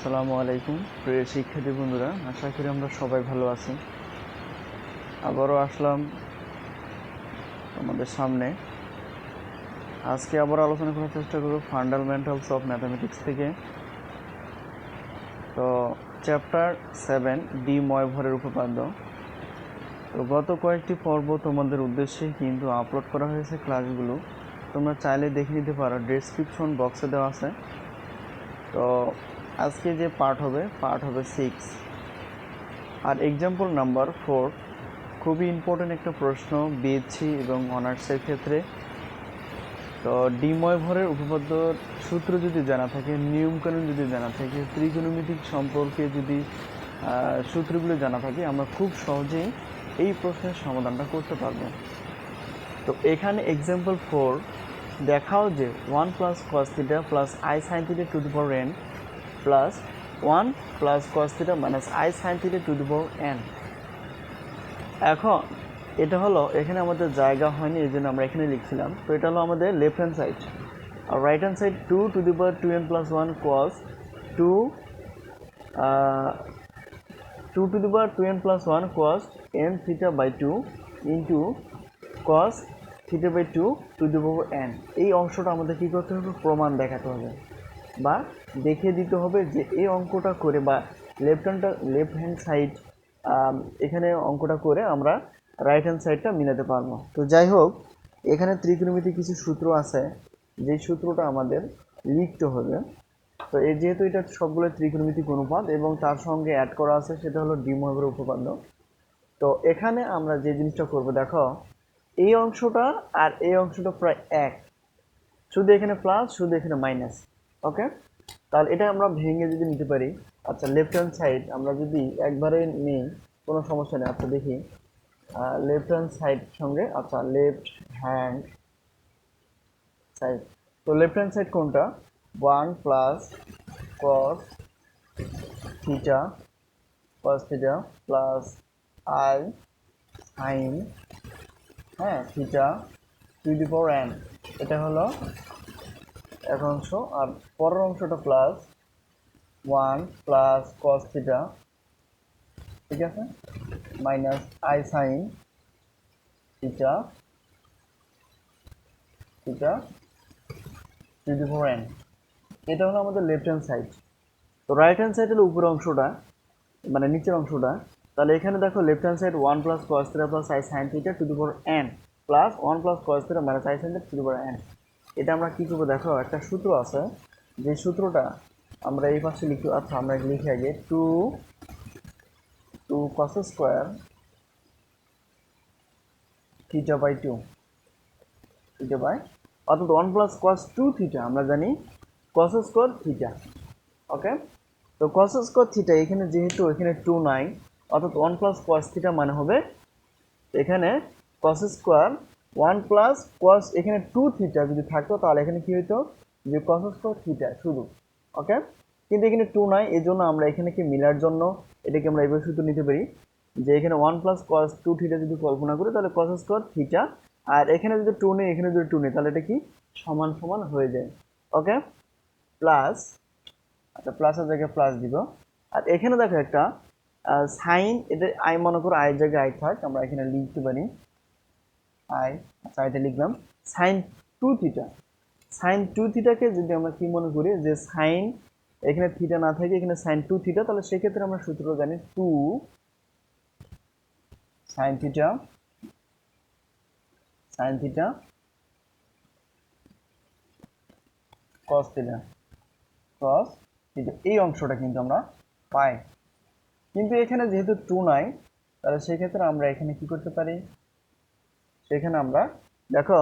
আসসালামু আলাইকুম প্রিয় শিক্ষার্থী বন্ধুরা, আশা করি আমরা সবাই ভালো আছি। আবারও আসলাম আমাদের সামনে। আজকে আবার আলোচনা করার চেষ্টা করব ফান্ডামেন্টালস অফ ম্যাথামেটিক্স থেকে। তো চ্যাপ্টার 7 দ্বিময় ভরের উপপাদ্য। তো গত কয়েকটি পর্ব তোমাদের উদ্দেশ্যে কিন্তু আপলোড করা হয়েছে ক্লাসগুলো, তোমরা চাইলে দেখে নিতে পারো, ডেসক্রিপশন বক্সে দেওয়া আছে। তো আজকে যে পার্ট হবে 6 আর এক্সাম্পল নাম্বার 4। খুবই ইম্পর্টেন্ট একটা প্রশ্ন বিএসসি এবং অনার্সের ক্ষেত্রে। তো দ্বিময় ভরের উপপাদ্যর সূত্র যদি জানা থাকে, নিয়মকানুন যদি জানা থাকে, ত্রিকোণমিতিক সম্পর্কে যদি সূত্রগুলো জানা থাকে, আমরা খুব সহজেই এই প্রশ্নের সমাধানটা করতে পারবো। তো এখানে এক্সাম্পল 4 দেখাও যে 1 plus cos theta plus i sine theta two the power n plus 1 plus cos theta minus i sine theta two the power n। এখন এটা হলো, এখানে আমাদের জায়গা হয়নি, এই জন্য আমরা এখানে লিখছিলাম। তো এটা হলো আমাদের লেফট হ্যান্ড সাইড, আর right hand side 2 to the power 2n plus 1 cos 2 to the power 2n plus 1 cos n theta by 2 into cos theta by 2 to the power n। এই অংশটা আমাদের কী করতে হবে? প্রমাণ দেখাতে হবে বা দেখিয়ে দিতে হবে যে এই অঙ্কটা করে, বা লেফট হ্যান্ড সাইড এখানে অঙ্কটা করে আমরা রাইট হ্যান্ড সাইডটা মিলাতে পারবো। তো যাই হোক, এখানে ত্রিকোণমিতিক কিছু সূত্র আছে, যে সূত্রটা আমাদের লিখতে হবে। তো এই যেহেতু এটা সবগুলো ত্রিকোণমিতিক অনুপাত এবং তার সঙ্গে অ্যাড করা আছে, সেটা হলো দ্বিময় ভরের উপপাদ্য। তো এখানে আমরা যে জিনিসটা করব, দেখো এই অংশটা আর এই অংশটা প্রায় এক, শুধু এখানে প্লাস, শুধু এখানে মাইনাস। ওকে, তাহলে এটা আমরা ভেঙে যদি নিতে পারি। আচ্ছা, লেফট হ্যান্ড সাইড আমরা যদি একবারে নিই, কোনো সমস্যা নেই। আচ্ছা দেখি, লেফট হ্যান্ড সাইড সঙ্গে, আচ্ছা লেফট হ্যান্ড সাইড, তো লেফট হ্যান্ড সাইড কোনটা? 1 plus cos theta plus i sine theta two the power n, এটা হলো এক অংশ। আর পরের অংশটা প্লাস 1 প্লাস কস থিটা, ঠিক আছে, minus i sine theta two the power n। এটা হলো আমাদের লেফট হ্যান্ড সাইড। তো রাইট হ্যান্ড সাইড হলো উপরের অংশটা, মানে নিচের অংশটা। তাহলে এখানে দেখো left hand side 1 plus cos theta plus i sine theta two the power n plus 1 plus cos theta minus i sine theta two the power n। এটা আমরা কী করবো? দেখো একটা সূত্র আছে, যে সূত্রটা আমরা এই পাশে লিখি। আচ্ছা, আমরা লিখি আগে 2 cos square theta by 2 theta by, অর্থাৎ 1 প্লাস কস 2 থিটা, আমরা জানি cos স্কোয়ার থিটা। ওকে, তো cos স্কোয়ার থিটা এখানে যেহেতু এখানে 2 নাই, অর্থাৎ 1 প্লাস কস থিটা মানে হবে এখানে cos স্কোয়ার 1 প্লাস কস, এখানে 2 থিটা যদি থাকতো তাহলে এখানে কি হতো? যে cos স্কোয়ার থিটা শুধু। ওকে, কিন্তু এখানে 2 নাই, এই জন্য আমরা এখানে কি মিলার জন্য এটাকে আমরা এইভাবে সূত্র নিতে পারি যে এখানে 1 প্লাস কস 2 থিটা যদি কল্পনা করি, তাহলে cos স্কোয়ার থিটা, আর এখানে যদি 2 নেই, এখানে যদি 2 নেই, তাহলে এটা কি সমান সমান হয়ে যায়। ওকে, প্লাস, আচ্ছা প্লাসের জায়গায় প্লাস দিব। আর এখানে দেখো একটা সাইন, এটা আই মনে করো, আয়ের জায়গায় আই থাক, আমরা এখানে লিখতে পারি আই। আচ্ছা, এটা লিখলাম সাইন 2 থিটা। সাইন 2 থিটাকে যদি আমরা কি মনে করি, যে সাইন এখানে থিটা না থাকে, এখানে সাইন 2 থিটা, তাহলে সেক্ষেত্রে আমরা সূত্র জানি 2 সাইন থিটা কস থিটা এই অংশটা কিন্তু আমরা পাই। কিন্তু এখানে যেহেতু 2 নাই, তাহলে সেক্ষেত্রে আমরা এখানে কি করতে পারি? সেখানে আমরা দেখো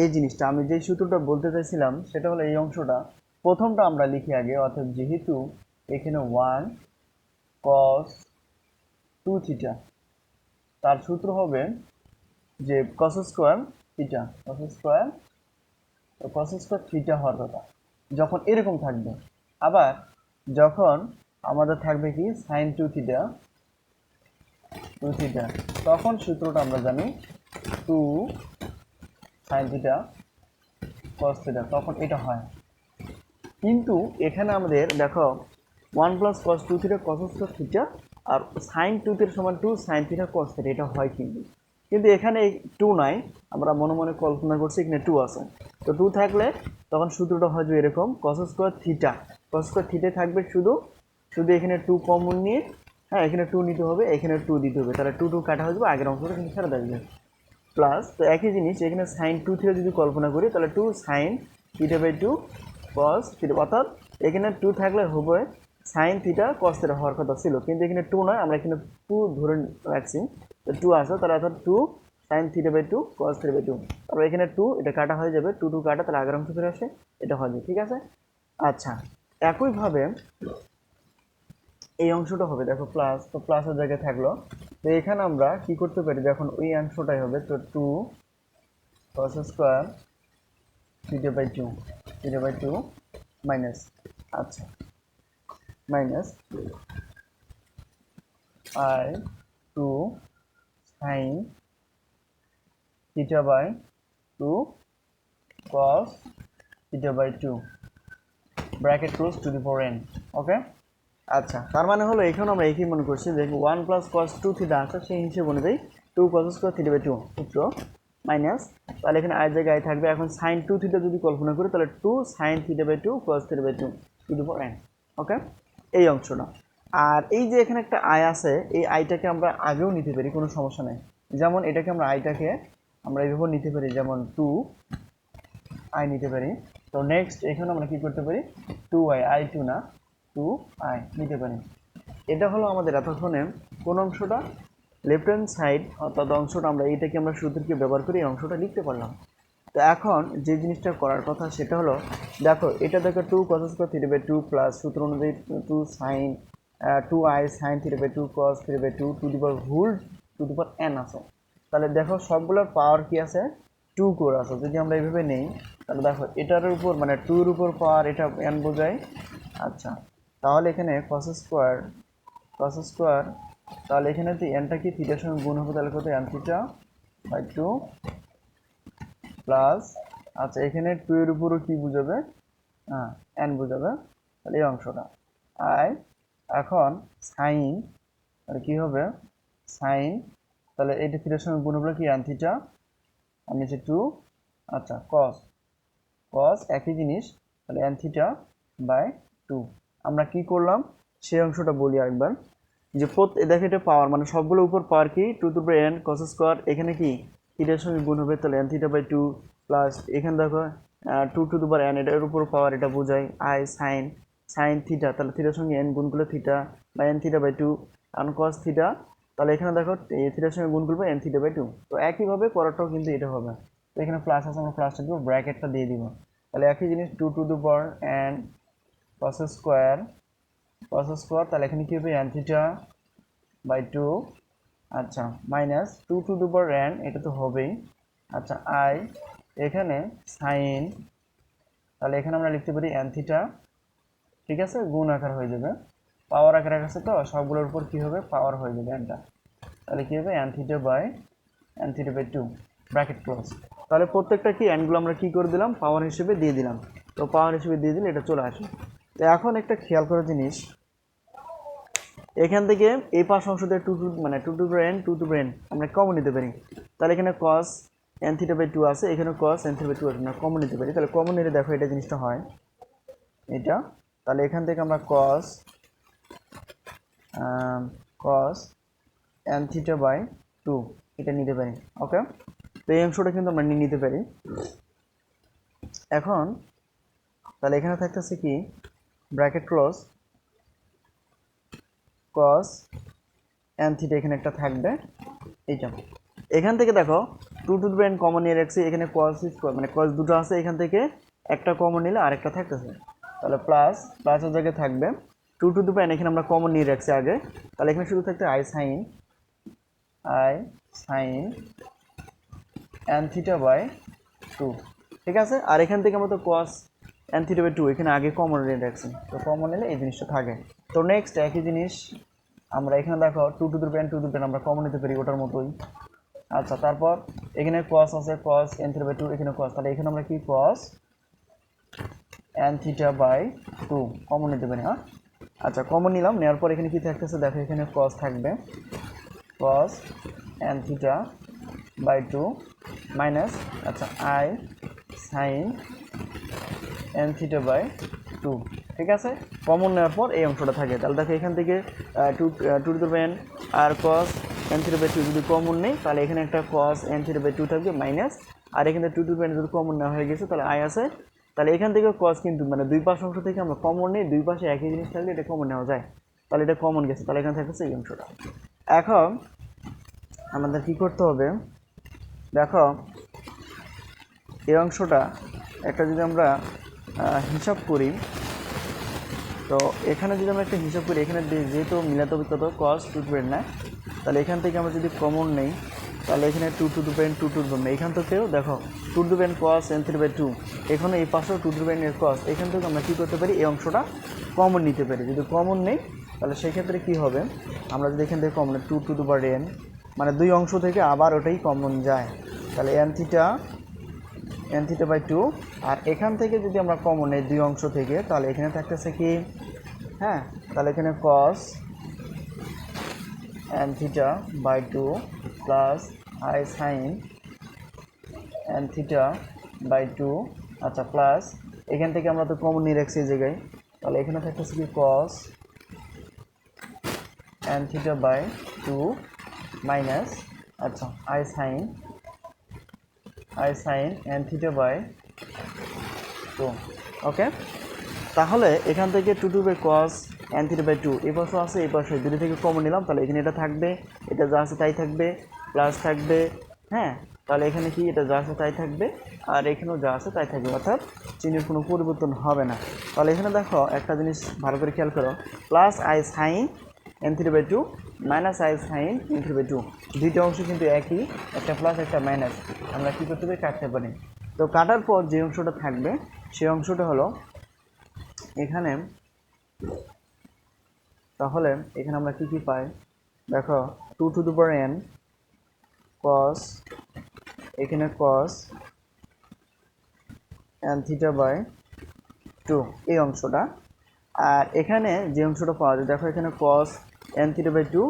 এই জিনিসটা, আমি যে সূত্রটা বলতে চাইছিলাম সেটা হলো এই অংশটা, প্রথমটা আমরা লিখি আগে। অর্থাৎ যেহেতু এখানে 1 cos 2 থিটা, তার সূত্র হবে যে cos স্কোয়ার থিটা হওয়ার কথা যখন এরকম থাকবে। আবার যখন আমাদের থাকবে কি সাইন 2 থিটা, তখন সূত্রটা আমরা জানি 2 সাইন থিটা কস থিটা, তখন এটা হয়। কিন্তু এখানে আমাদের দেখো 1 plus cos 2 theta cos square theta আর সাইন 2 থিটা সমান 2 সাইন থিটা কস থিটা, এটা হয় কিন্তু কিন্তু এখানে 2 নাই, আমরা মনে মনে কল্পনা করছি এখানে 2 আছে। তো 2 থাকলে তখন সূত্রটা হয় যে এরকম কস স্কোয়ার থিটা থাকবে শুধু শুধু এখানে 2 কমন নিয়ে, হ্যাঁ এখানে 2 নিতে হবে, এখানে 2 দিতে হবে, তাহলে 2 কাটা হয়ে যাবে, আগের অংশটা কিন্তু ছেড়ে দেবে। প্লাস তো একই জিনিস এখানে সাইন 2 থিটা যদি কল্পনা করি তাহলে 2 sine theta by 2 cos theta, অর্থাৎ এখানে 2 থাকলে হবে সাইন থিটা কস থিটা হওয়ার কথা ছিল, কিন্তু এখানে 2 নয়, আমরা এখানে 2 ধরে রাখছি, তো 2 আসে, তাহলে অর্থাৎ 2 sine theta by 2 cos theta by 2, তারপর এখানে 2 এটা কাটা হয়ে যাবে, 2 কাটা, তাহলে আগের অংশ ফিরে আসে, এটা হবে, ঠিক আছে। আচ্ছা একইভাবে এই অংশটা হবে দেখো প্লাস, তো প্লাসের জায়গায় থাকলো, তো এখানে আমরা কি করতে পারি, যখন ওই অংশটাই হবে, তো 2 cos square theta by 2 minus, আচ্ছা minus i 2 sine theta by 2 cos theta by 2 bracket close to the power n, okay. আচ্ছা তার মানে হলো এখানে আমরা একই মনে করছি যে 1 প্লাস কস 2 থিটা আছে, সেই হিসেবে অনুযায়ী 2 cos স্কোয়ার থিটা বাই 2 সূত্র মাইনাস, তাহলে এখানে আয়ের জায়গায় আই থাকবে, এখন সাইন 2 থিটা যদি কল্পনা করি তাহলে 2 sine theta by 2 cos theta by 2 to the power n, okay এই অংশটা। আর এই যে এখানে একটা আই আছে, এই আইটাকে আমরা আগেও নিতে পারি, কোনো সমস্যা নেই, যেমন এটাকে আমরা আইটাকে আমরা এইভাবে নিতে পারি, যেমন 2 আই নিতে পারি। তো নেক্সট এখানে আমরা কি করতে পারি, 2i আই 2 না 2i নিতে পারি। এটা হলো আমাদের এতক্ষণে কোন অংশটা, লেফট হ্যান্ড সাইড অর্থাৎ অংশটা, আমরা এইটাকে আমরা সূত্রকে ব্যবহার করে এই অংশটা লিখতে পারলাম। তো এখন যে জিনিসটা করার কথা সেটা হলো, দেখো এটা দেখো 2 cos square theta by 2 plus সূত্র অনুযায়ী 2 sine 2i sine theta by 2 cos theta by 2 to the power whole to the power n আছে। তাহলে দেখো সবগুলোর পাওয়ার কি আছে, 2 করে আছে। যদি আমরা এইভাবে নেই তাহলে দেখো এটার উপর মানে 2 এর উপর পাওয়ার এটা n বোঝায়। আচ্ছা তাহলে এখানে cos স্কয়ার, তাহলে এখানে তো nটা কি থিটার সঙ্গে গুণ হবে, তাহলে কত n থিটা বাই 2 প্লাস, আচ্ছা এখানে 2 এর উপরও কি বুঝাবে, হ্যাঁ n বুঝাবে, তাহলে এই অংশটা আই, এখন সাইন, তাহলে কি হবে সাইন, তাহলে এটা থিটার সঙ্গে গুণ হবে কি n থিটা আর নিচে 2, আচ্ছা কস একই জিনিস, তাহলে n থিটা বাই 2। আমরা কি করলাম সেই অংশটা বলি আরেকবার, যে দেখো এটা পাওয়ার মানে সবগুলো উপর পাওয়ার কি 2 টু পাওয়ার n cos স্কয়ার, এখানে কি থিটার সঙ্গে গুণ হবে, তাহলে n থিটা বাই 2 প্লাস এখানে দেখো 2 টু পাওয়ার n, এটার উপর পাওয়ার এটা বোঝায় i সাইন থিটা, তাহলে থিটার সঙ্গে n গুণ করলে theta by n theta by 2 আর cos থিটা, তাহলে এখানে দেখো এই থিটার সঙ্গে গুণ করবে n থিটা বাই 2। তো একইভাবে পরেরটাও কিন্তু এটা হবে, তো এখানে প্লাস আছে, আমরা প্লাসটা দিব, ব্র্যাকেটটা দিয়ে দিব, তাহলে একই জিনিস 2 টু পাওয়ার n cos স্কয়ার, তাহলে এখানে কি হবে n থিটা বাই 2, আচ্ছা minus 2 to the power n, এটা তো হবেই, আচ্ছা আই এখানে সাইন, তাহলে এখানে আমরা লিখতে পারি n থিটা, ঠিক আছে গুণ আকার হয়ে যাবে, পাওয়ার আকার আছে তো সবগুলোর উপর কি হবে পাওয়ার হয়ে যাবে nটা, তাহলে কি হবে n theta by 2 bracket close. তাহলে প্রত্যেকটা কি n গুলো আমরা কি করে দিলাম পাওয়ার হিসেবে দিয়ে দিলাম, তো পাওয়ার হিসেবে দিয়ে দিলে এটা চলে আসে। তো এখন একটা খেয়াল করার জিনিস, এখান থেকে এই পাশ অংশতে 2 টু n আমরা কমন নিতে পারি, তাহলে এখানে cos n থিটা বাই 2 আছে, এখানে cos n থিটা বাই 2 আছে, আমরা কমন নিতে পারি, তাহলে কমন নিলে দেখো এটা জিনিসটা হয় এটা, তাহলে এখান থেকে আমরা cos n থিটা বাই 2 এটা নিতে পারি, ওকে। তো এই অংশটা কিন্তু আমরা নিয়ে নিতে পারি। এখন তাহলে এখানে থাকতেছে কি bracket close cos n theta, এখানে একটা থাকবে এইটা, এখান থেকে দেখো 2 টু দি n কমন নিয়ে রাখছি, এখানে cos স্কয়ার মানে cos দুটো আছে, এখান থেকে একটা কমন নিলে আরেকটা থাকতেছে, তাহলে প্লাসের জায়গায় থাকবে 2 টু দি n, এখানে আমরা কমন নিয়ে রাখছি আগে, তাহলে এখানে শুধু থাকতে i sine n theta by 2, ঠিক আছে। আর এখান থেকে আমরা তো cos n থিটা বাই 2 এখানে আগে কমন নিয়ে রাখছি, তো কমন নিলে এই জিনিসটা থাকে। তো নেক্সট একই জিনিস আমরা এখানে দেখো 2 টু দি n আমরা কমন নিতে পারি ওটার মতোই, আচ্ছা তারপর এখানে cos আছে cos n থিটা বাই 2, এখানে cos, তাহলে এখানে আমরা কি cos n theta by 2 common নিতে পারি, হ্যাঁ আচ্ছা কমন নিলাম, নেওয়ার পর এখানে কি থাকতেছে দেখো, এখানে cos থাকবে, cos n theta by 2 minus আচ্ছা i sin n theta by 2। ঠিক আছে, কমন নেওয়ার পর এই অংশটা থাকে। তাহলে দেখো এখান থেকে two two to the n আর cos n থিটা বাই 2 যদি কমন নেই তাহলে এখানে একটা cos n থিটা বাই 2 থাকবে মাইনাস, আর এখানে টু টু দ্য এন যদি কমন নেওয়া হয়ে গেছে তাহলে i আছে। তাহলে এখান থেকে cos কিন্তু মানে দুই পাশ অংশ থেকে আমরা কমন নেই, দুই পাশে একই জিনিস থাকলে এটা কমন নেওয়া যায়, তাহলে এটা কমন গেছে, তাহলে এখানে থাকছে এই অংশটা। এখন আমাদের কি করতে হবে দেখো, এই অংশটা একটা যদি আমরা হিসাব করি, তো এখানে যদি আমরা একটা হিসাব করি, এখানে যেহেতু মিলাতে হবে কত cos 2 টু না, তাহলে এখান থেকে আমরা যদি কমন নেই তাহলে এখানে 2 to the power 2 to the এখান থেকেও দেখো 2 to the power cos n theta by 2, এখানে এই পাশেও 2 টু দ্য পাওয়ার cos, এখান থেকে আমরা কী করতে পারি এই অংশটা কমন নিতে পারি। যদি কমন নেই তাহলে সেই ক্ষেত্রে কী হবে, আমরা যদি এখান থেকে common 2 to the power n মানে দুই অংশ থেকে আবার ওটাই কমন যায়, তাহলে n থিটা বাই 2, আর এখান থেকে যদি আমরা কমন নেই দুই অংশ থেকে তাহলে এখানে থাকতেছে কি, হ্যাঁ তাহলে এখানে cos n theta by 2 plus i sin n theta by 2 আচ্ছা প্লাস এখান থেকে আমরা তো কমন নিয়ে রাখছি এই জায়গায়, তাহলে এখানে থাকতেছে কি cos n theta by 2 minus আচ্ছা i sin n theta by 2। Okay, তাহলে এখান থেকে 2 two by cos n theta by 2 এই পাশে আছে, এই পাশে দুটো থেকে কমন নিলাম, তাহলে এখানে এটা থাকবে, এটা যা আছে তাই থাকবে, প্লাস থাকবে, হ্যাঁ তাহলে এখানে কি এটা যা আছে তাই থাকবে, আর এখানেও যা আছে তাই থাকবে, অর্থাৎ চিহ্নের কোনো পরিবর্তন হবে না। তাহলে এখানে দেখো একটা জিনিস ভালো করে খেয়াল করো, plus i sin n theta by 2 minus i sin n theta by 2, দুইটা অংশ কিন্তু একই, একটা প্লাস একটা মাইনাস, আমরা কী করতে পারি কাটতে পারি। তো কাটার পর যে অংশটা থাকবে সেই অংশটা হলো এখানে, তাহলে এখানে আমরা কি পাই দেখো 2 to the power n cos, এখানে cos n থিটা বাই 2 এই অংশটা, আর এখানে যে অংশটা পাওয়া যায় দেখো এখানে cos n theta by 2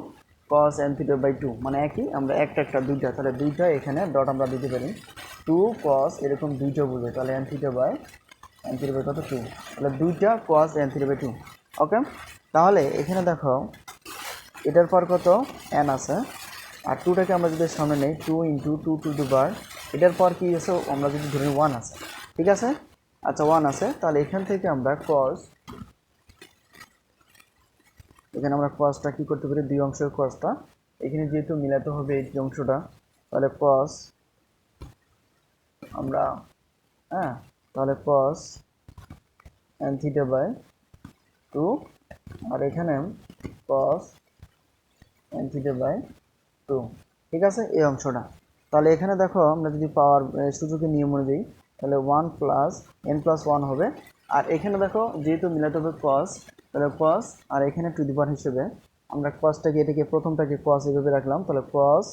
cos n theta by 2 মানে একই, আমরা একটা দুইটা, তাহলে দুইটা এখানে ডট আমরা দিতে পারি, 2 cos এরকম দুইটা বুঝে, তাহলে n থিটা বাই কত 2, তাহলে দুইটা cos n theta by 2। Okay, তাহলে এখানে দেখো এটার পর কত n আছে, আর 2টাকে আমরা যদি সামনে নেই 2 ইন্টু 2 টু দ্য পাওয়ার, এটার পর কি আছে আমরা যদি ধরি 1 আছে, ঠিক আছে আচ্ছা 1 আছে, তাহলে এখান থেকে আমরা cos, এখানে আমরা cosটা কী করতে পারি, দুই অংশের cosটা এখানে যেহেতু মিলাতে হবে এই অংশটা, তাহলে cos আমরা হ্যাঁ তাহলে cos n থিটা বাই 2, আর এখানে cos n থিটা বাই 2, ঠিক আছে এই অংশটা। তাহলে এখানে দেখো আমরা যদি পাওয়ার সূচকের নিয়ম অনুযায়ী তাহলে 1 প্লাস n প্লাস 1 হবে, আর এখানে দেখো যেহেতু মিলাতে হবে cos, তাহলে cos আর এখানে টু দি পাওয়ার হিসেবে আমরা cosটাকে এটাকে প্রথমটাকে cos এভাবে রাখলাম, তাহলে cos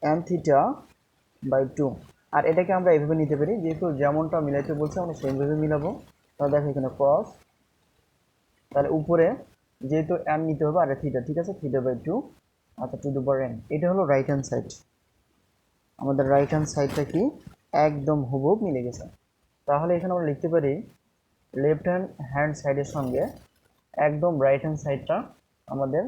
n থিটা বাই 2, আর এটাকে আমরা এইভাবে নিতে পারি, যেহেতু যেমনটা মিলাইতে বলছে আমরা সেইভাবে মিলাবো। তাহলে দেখো এখানে cos, তাহলে উপরে যেহেতু n নিতে হবে আর থিটা, ঠিক আছে থিটা বাই 2 আচ্ছা টু দ্য পাওয়ার n, এটা হলো রাইট হ্যান্ড সাইড, আমাদের রাইট হ্যান্ড সাইডটা কি একদম হুবহু মিলে গেছে। তাহলে এখানে আমরা লিখতে পারি লেফট হ্যান্ড সাইডের সঙ্গে একদম রাইট হ্যান্ড সাইডটা আমাদের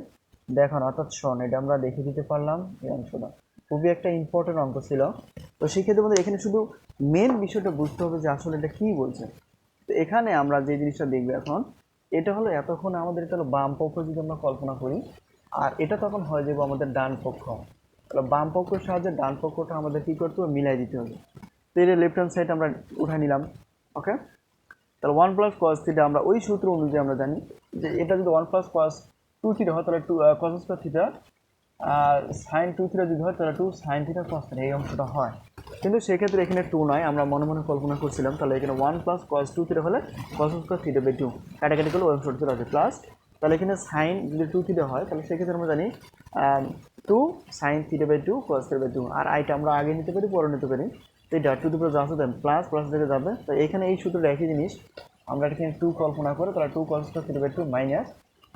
দেখানো, অর্থাৎ শোন, এটা আমরা দেখে দিতে পারলাম এই অংশটা, খুবই একটা ইম্পর্টেন্ট অঙ্ক ছিল। তো সেক্ষেত্রে আমাদের এখানে শুধু মেন বিষয়টা বুঝতে হবে যে আসলে এটা কী বলছে। তো এখানে আমরা যে জিনিসটা দেখবো এখন, এটা হলো এতক্ষণ আমাদের এটা হলো বাম পক্ষ যদি আমরা কল্পনা করি, আর এটা তখন হয়ে যাবে আমাদের ডান পক্ষ, তাহলে বাম পক্ষের সাহায্যে ডান পক্ষটা আমাদের কী করতে হবে মিলাই দিতে হবে। তো এটা লেফট হ্যান্ড সাইড আমরা উঠাই নিলাম। ওকে, তাহলে 1 প্লাস cos থিটা আমরা ওই সূত্র অনুযায়ী আমরা জানি যে এটা যদি 1 প্লাস cos 2 থিটা হয় তাহলে 2 cos স্কয়ার থিটা, আর sin 2 থিটা যদি হয় তাহলে 2 sin থিটা cos থিটা এই অংশটা হয়, কিন্তু সেক্ষেত্রে এখানে 2 নয়, আমরা মনে মনে কল্পনা করছিলাম, তাহলে এখানে 1 প্লাস cos 2 থিটা হলে cos স্কয়ার থিটা বাই 2 কাটাকাটি করলে ওই অংশটা চলে আসবে, প্লাস তাহলে এখানে sin যদি 2 থিটা হয় তাহলে সেক্ষেত্রে আমরা জানি 2 sin theta by 2 cos theta by 2, আর আইটা আমরা আগে নিতে পারি পরে নিতে পারি, তো এটা টু দি পাওয়ার যা আছে দেন প্লাস প্লাস থেকে যাবে। তো এখানে এই সূত্রটা একই জিনিস, আমরা এখানে 2 কল্পনা করি, তাহলে 2 cos থিটা বাই 2 মাইনাস,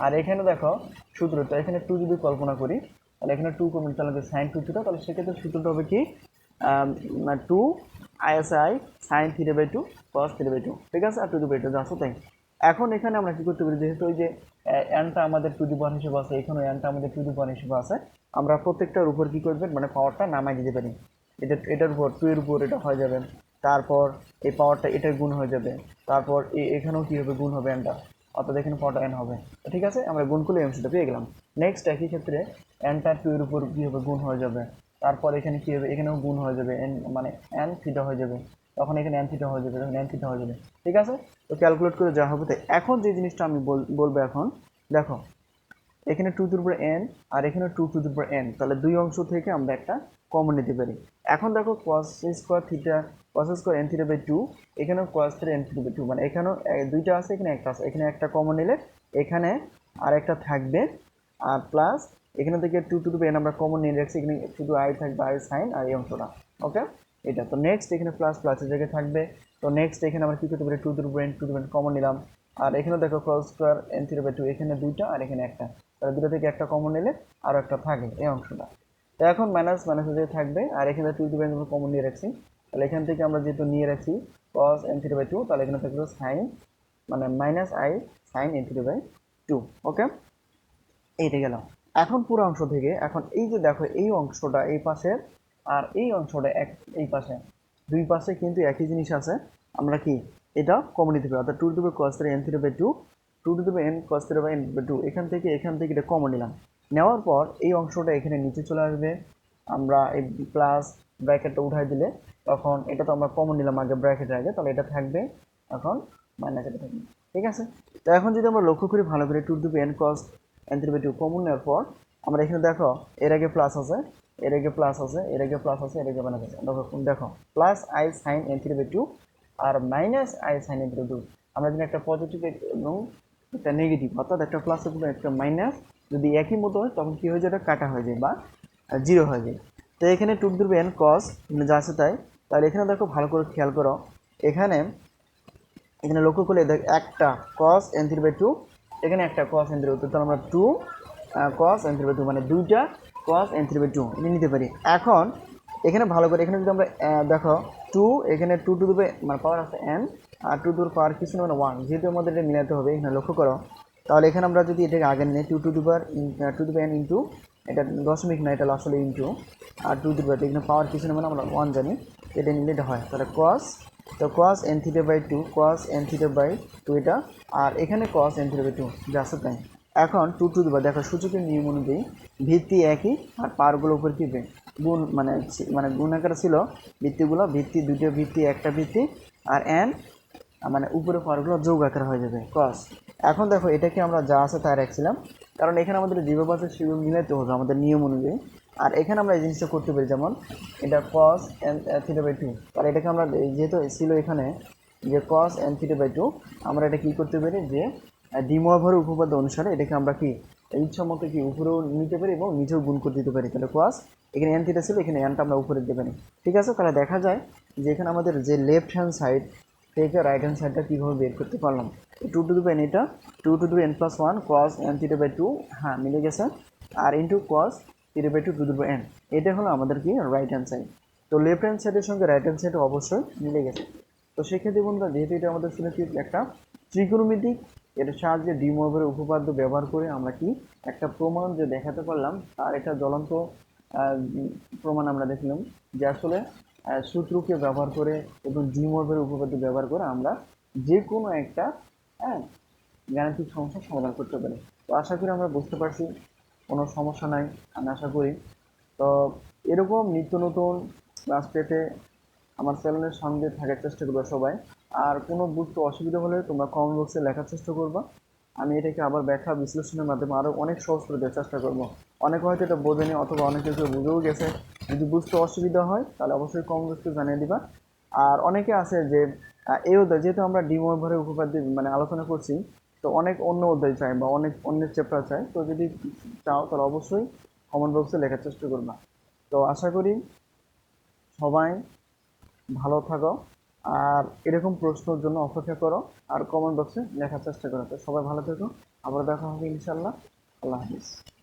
আর এখানে দেখো সূত্রটা এখানে 2 যদি কল্পনা করি তাহলে এখানে 2 কমন, তাহলে sin 2 থিটা, তাহলে সেক্ষেত্রে সূত্রটা হবে কি 2 ISI sin theta by 2 cos theta by 2, ঠিক আছে, আর টু দি বাই 2 আছে তাই। এখন এখানে আমরা কি করতে পারি, যেহেতু ওই যে এনটা আমাদের টু দি পাওয়ার হিসেবে আছে, এখানে এনটা আমাদের টু দি পাওয়ার হিসেবে আছে, আমরা প্রত্যেকটার উপর কি করবেন মানে পাওয়ারটা নামাই দিতে পারি। এটার উপর 2 এর উপর এটা হয়ে যাবে, তারপর এই পাওয়ারটা এটার গুণ হয়ে যাবে, তারপর এখানেও কি হবে গুণ হবে এনটা, অর্থাৎ এখানে পাওয়ারটা এন হবে। ঠিক আছে, আমরা গুণ করলে অংশটা পেয়ে গেলাম। নেক্সট একই ক্ষেত্রে এনটা 2 এর উপর কি হবে গুণ হয়ে যাবে, তারপর এখানে কি হবে এখানেও গুণ হয়ে যাবে, এন মানে এন থিটা হয়ে যাবে, তখন এখানে এন থিটা হয়ে যাবে, তখন এন থিটা হয়ে যাবে। ঠিক আছে, তো ক্যালকুলেট করে যা হবে তাই। এখন যে জিনিসটা আমি বলবো এখন দেখো, এখানে 2 টু দি পাওয়ার n আর এখানে 2 টু দি পাওয়ার n, তাহলে দুই অংশ থেকে আমরা একটা কমন নিতে পারি। এখন দেখো cos square theta cos square n theta by 2, এখানেও cos theta n theta by 2, মানে এখানেও দুইটা আছে, এখানে একটা আছে, এখানে একটা কমন নিলে এখানে আরেকটা থাকবে, আর প্লাস এখানে থেকে 2 টু দি পাওয়ার n আমরা কমন নিয়ে রাখছি, এখানে শুধু i থাকবে, i sin আর এই অংশটা। ওকে, এটা তো নেক্সট এখানে প্লাস প্লাসের জায়গায় থাকবে। তো নেক্সট এখানে আমরা কি করতে পারি 2 to the power n to the power common নিলাম, আর এখানে দেখো cos square n theta by 2, এখানে দুইটা আর এখানে একটা, তাহলে দুটো থেকে একটা কমন নিলে আরও একটা থাকে এই অংশটা। তো এখন মাইনাস মাইনাস যে থাকবে, আর এখানে 2 টু দি পাওয়ার কমন নিয়ে রাখছি, তাহলে এখান থেকে আমরা যেহেতু নিয়ে রাখছি cos n থিটা বাই 2, তাহলে এখানে থাকবে sin মানে minus i sin n theta by 2। Okay, এইটা গেল। এখন পুরো অংশ থেকে এখন এই যে দেখো এই অংশটা এই পাশের আর এই অংশটা এই পাশে, দুই পাশে কিন্তু একই জিনিস আছে, আমরা কি এটা কমন নিতে পারি, অর্থাৎ 2 to the power cos theta n theta by 2, 2 to the power n cos theta by n by 2, এখান থেকে এটা কমন নিলাম। নেওয়ার পর এই অংশটা এখানে নিচে চলে আসবে, আমরা এই প্লাস ব্র্যাকেটটা উঠাই দিলে তখন এটা তো আমরা কমন নিলাম আগে ব্র্যাকেটের আগে, তাহলে এটা থাকবে, এখন মাইনাস এটা থাকবে। ঠিক আছে, তো এখন যদি আমরা লক্ষ্য করি ভালো করে 2 to the power n cos n theta by 2 common নেওয়ার পর আমরা এখানে দেখো এর আগে প্লাস আছে, এর আগে প্লাস আছে, এর আগে প্লাস আছে, এর আগে মাইনাস আছে, দেখো plus i sin n theta by 2 আর minus i sin n theta by 2, আমরা যদি একটা পজিটিভ এবং একটা নেগেটিভ, অর্থাৎ একটা প্লাস এবং একটা মাইনাস যদি একই মতো হয় তখন কি হয়ে যায়, এটা কাটা হয়ে যায় বা জিরো হয়ে যায়। তো এখানে 2 to the power n cos যা আছে তাই, তাহলে এখানে দেখো ভালো করে খেয়াল করো, এখানে এখানে লক্ষ্য করলে দেখ একটা cos n থিটা বাই 2, এখানে একটা cos n থিটা বাই 2, তাহলে আমরা 2 cos n থিটা বাই 2 মানে দুইটা cos n থিটা বাই 2 এটা নিতে পারি। এখন এখানে ভালো করে এখানে যদি আমরা দেখো 2, এখানে 2 টু দি মানে পাওয়ার আছে n, আর 2 টু দি পাওয়ার কিছু না মানে 1, যেহেতু আমাদের এটা মিলাতে হবে এখানে লক্ষ্য করো, তাহলে এখানে আমরা যদি এটাকে আগে নিই 2 to the power 2 to the power n into, এটা দশমিক না এটা আসলে ইন্টু, আর 2 টু দি পাওয়ার এখানে পাওয়ার কিছু না মানে আমরা 1 জানি, এটা নিলে এটা হয়, তাহলে cos, তো cos n theta by 2 cos n theta by 2 এটা, আর এখানে cos n থিটা বাই 2 যা আছে তাই। এখন 2 টু দি পাওয়ার দেখো সূচকের নিয়ম অনুযায়ী ভিত্তি একই আর পাওয়ারগুলো উপর কি গুণ মানে গুণ আকারে ছিল ভিত্তিগুলো, ভিত্তি দুটো ভিত্তি একটা ভিত্তি, আর n মানে উপরে পাওয়ারগুলো যোগ আকারে হয়ে যাবে cos। এখন দেখো এটাকে আমরা যা আছে তাই রাখছিলাম, কারণ এখানে আমাদের যেভাবে আছে সেভাবে মিলাইতে হবে আমাদের নিয়ম অনুযায়ী। আর এখানে আমরা এই জিনিসটা করতে পারি, যেমন এটা cos n থিটা বাই 2, তাহলে এটাকে আমরা যেহেতু ছিল এখানে যে cos n থিটা বাই 2, আমরা এটা কি করতে পারি যে ডি মহাভারত উপপাদ্য অনুসারে এটাকে আমরা কি ইচ্ছা মতো কি উপরেও নিতে পারি এবং নিচেও গুণ করে দিতে পারি, তাহলে cos এখানে n থিটা ছিল, এখানে nটা আমরা উপরে দিতে পারি। ঠিক আছে, তাহলে দেখা যায় যে এখানে আমাদের যে লেফট হ্যান্ড সাইড থেকে রাইট হ্যান্ড সাইডটা কীভাবে বের করতে পারলাম। 2 টু দি পাওয়ার n, এটা 2 to the power n plus 1 cos n theta by 2, হ্যাঁ মিলে গেছে, আর into cos theta by 2 to the power n, এটা হলো আমাদের কি রাইট হ্যান্ড সাইড। তো লেফট হ্যান্ড সাইডের সঙ্গে রাইট হ্যান্ড সাইড অবশ্যই মিলে গেছে। তো সেক্ষেত্রে বন্ধুরা যেহেতু এটা আমাদের ছিল কি একটা ত্রিকোণমিতিক, এটার সাহায্যে ডি মহাভারত উপপাদ্য ব্যবহার করে আমরা কি একটা প্রমাণ যে দেখাতে পারলাম, তার একটা জ্বলন্ত প্রমাণ আমরা দেখলাম যে আসলে সূত্রকে ব্যবহার করে এবং ডি মহাভারত উপপাদ্য ব্যবহার করে আমরা যে কোনো একটা গাণিতিক সমস্যার সমাধান করতে পারি। তো আশা করি আমরা বুঝতে পারছি, কোনো সমস্যা নাই আমি আশা করি। তো এরকম নিত্য নতুন ক্লাস পেতে আমার চ্যানেলের সঙ্গে থাকার চেষ্টা করবো সবাই। আর কোনো বুঝতে অসুবিধা হলে তোমরা কমেন্ট বক্সে লেখার চেষ্টা করবা, আমি এটাকে আবার ব্যাখ্যা বিশ্লেষণের মাধ্যমে আরও অনেক সহজ করে দেওয়ার চেষ্টা করবো। অনেকে হয়তো এটা বোঝেনি অথবা অনেকে কেউ বুঝেও গেছে, যদি বুঝতে অসুবিধা হয় তাহলে অবশ্যই কমেন্ট বক্সে জানিয়ে দিবা। আর অনেকে আছে যে এই অধ্যায় যেহেতু আমরা ডি মহাভারত উপপাদ্য মানে আলোচনা করছি, তো অনেক অন্য অধ্যায় চাই বা অনেক অন্যের চ্যাপ্টার চাই, তো যদি চাও তাহলে অবশ্যই কমেন্ট বক্সে লেখার চেষ্টা করবা। তো আশা করি সবাই ভালো থাকো, আর এরকম প্রশ্নের জন্য অপেক্ষা করো আর কমেন্ট বক্সে লেখার চেষ্টা করো। তো সবাই ভালো থেকো, আবার দেখা হবে ইনশাল্লাহ। আল্লাহ হাফিজ।